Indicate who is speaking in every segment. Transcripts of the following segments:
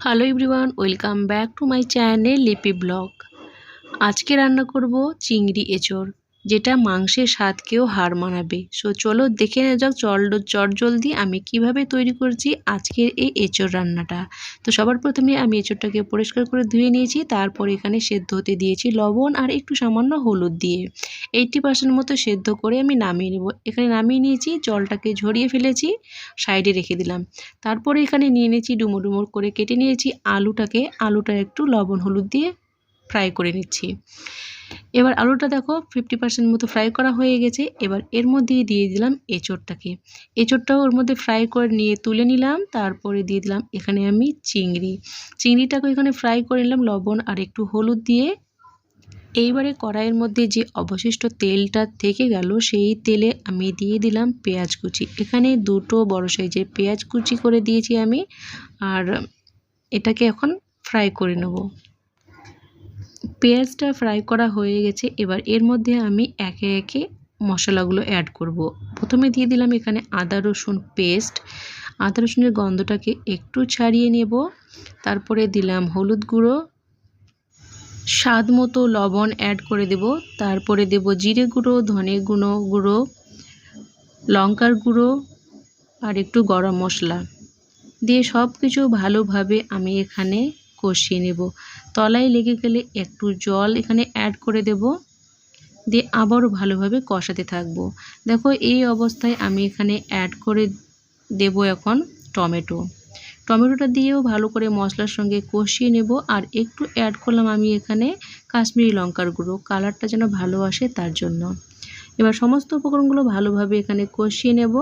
Speaker 1: Hello everyone, welcome back to my channel লিপি blog. আজকে রান্না করব চিংড়ি এঁচোড়, যেটা মাংসের স্বাদকেও হার মানাবে। সো চলো দেখে নেওয়া যাক চটজলদি আমি কিভাবে তৈরি করছি আজকের এই এঁচোড় রান্নাটা। তো সবার প্রথমে আমি এঁচোড়টাকে পরিষ্কার করে ধুয়ে নিয়েছি, তারপর এখানে সেদ্ধ হতে দিয়েছি লবণ আর একটু সামান্য হলুদ দিয়ে। 80% মতো সেদ্ধ করে আমি নামিয়ে নেব। এখানে নামিয়ে নিয়েছি, জলটাকে ঝরিয়ে ফেলেছি, সাইডে রেখে দিলাম। তারপরে এখানে নিয়ে নিয়েছি ডুমুর ডুমুর করে কেটে নিয়েছি আলুটা একটু লবণ হলুদ দিয়ে ফ্রাই করে নিচ্ছি। এবার আলুটা দেখো 50% মতো ফ্রাই করা হয়ে গেছে। এবার এর মধ্যে দিয়ে দিলাম এঁচোড়টাও ওর মধ্যে ফ্রাই করে নিয়ে তুলে নিলাম। তারপরে দিয়ে দিলাম এখানে আমি চিংড়িটাকে এখানে ফ্রাই করে নিলাম লবণ আর একটু হলুদ দিয়ে। এইবারে কড়াইয়ের মধ্যে যে অবশিষ্ট তেলটা থেকে গেল, সেই তেলে আমি দিয়ে দিলাম পেঁয়াজ কুচি। এখানে 2টো বড় সাইজের পেঁয়াজ কুচি করে দিয়েছি আমি, আর এটাকে এখন ফ্রাই করে নেব। পেঁয়াজটা ফ্রাই করা হয়ে গেছে। এবার এর মধ্যে আমি একে একে মশলাগুলো অ্যাড করব। প্রথমে দিয়ে দিলাম এখানে আদা রসুন পেস্ট। আদা রসুনের গন্ধটাকে একটু ছাড়িয়ে নেব। তারপরে দিলাম হলুদ গুঁড়ো, স্বাদ মতো লবণ অ্যাড করে দেব। তারপরে দেব জিরে গুঁড়ো, ধনে গুঁড়ো, লঙ্কার গুঁড়ো আর একটু গরম মশলা দিয়ে সব কিছু ভালোভাবে আমি এখানে কষিয়ে নেব। তলায় লেগে গেলে একটু জল এখানে অ্যাড করে দেব, দিয়ে আবারও ভালোভাবে কষাতে থাকবো। দেখো এই অবস্থায় আমি এখানে অ্যাড করে দেব এখন টমেটোটা দিয়েও ভালো করে মশলার সঙ্গে কষিয়ে নেব। আর একটু অ্যাড করলাম আমি এখানে কাশ্মীরি লঙ্কার গুঁড়ো, কালারটা যেন ভালো আসে তার জন্য। এবার সমস্ত উপকরণগুলো ভালোভাবে এখানে কষিয়ে নেব।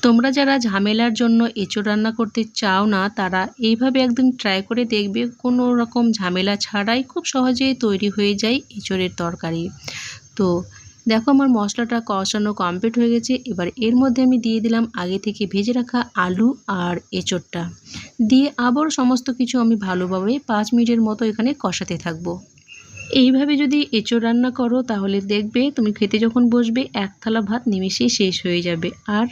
Speaker 1: তোমরা যারা ঝামেলার জন্য এঁচোড় রান্না করতে চাও না, তারা এইভাবে একদিন ট্রাই করে দেখবে। কোনো রকম ঝামেলা ছাড়াই খুব সহজেই তৈরি হয়ে যায় এঁচোড়ের তরকারি। তো দেখো আমার মশলাটা কষানো কমপ্লিট হয়ে গেছে। এবার এর মধ্যে আমি দিয়ে দিলাম আগে থেকে ভেজে রাখা আলু আর এঁচোড়টা দিয়ে আবার সমস্ত কিছু আমি ভালোভাবে 5 মিনিটের মতো এখানে কষাতে থাকবো। এইভাবে যদি এঁচোড় রান্না করো তাহলে দেখবে তুমি খেতে যখন বসবে এক থালা ভাত নিমেষেই শেষ হয়ে যাবে, আর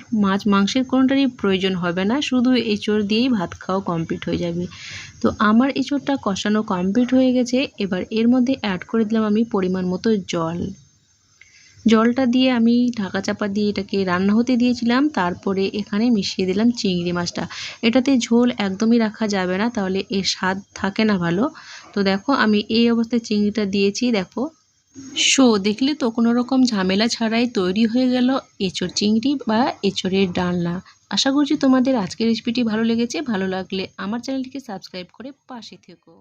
Speaker 1: মাংসের কোনোটারই প্রয়োজন হবে না, শুধু এঁচোড় দিয়েই ভাত খাওয়া কমপ্লিট হয়ে যাবে। তো আমার এঁচোড়টা কষানো কমপ্লিট হয়ে গেছে। এবার এর মধ্যে অ্যাড করে দিলাম আমি পরিমাণ মতো জলটা দিয়ে আমি ঢাকা চাপা দিয়ে এটাকে রান্না হতে দিয়েছিলাম। তারপরে এখানে মিশিয়ে দিলাম চিংড়ি মাছটা। এটাতে ঝোল একদমই রাখা যাবে না, তাহলে এর স্বাদ থাকে না ভালো। তো দেখো আমি এই অবস্থায় চিংড়িটা দিয়েছি। দেখো দেখলে তো কোনো রকম ঝামেলা ছাড়াই তৈরি হয়ে গেল এঁচোড় চিংড়ি বা এঁচোড়ের ডালনা। আশা করছি তোমাদের আজকের রেসিপিটি ভালো লেগেছে। ভালো লাগলে আমার চ্যানেলটিকে সাবস্ক্রাইব করে পাশে থেকো।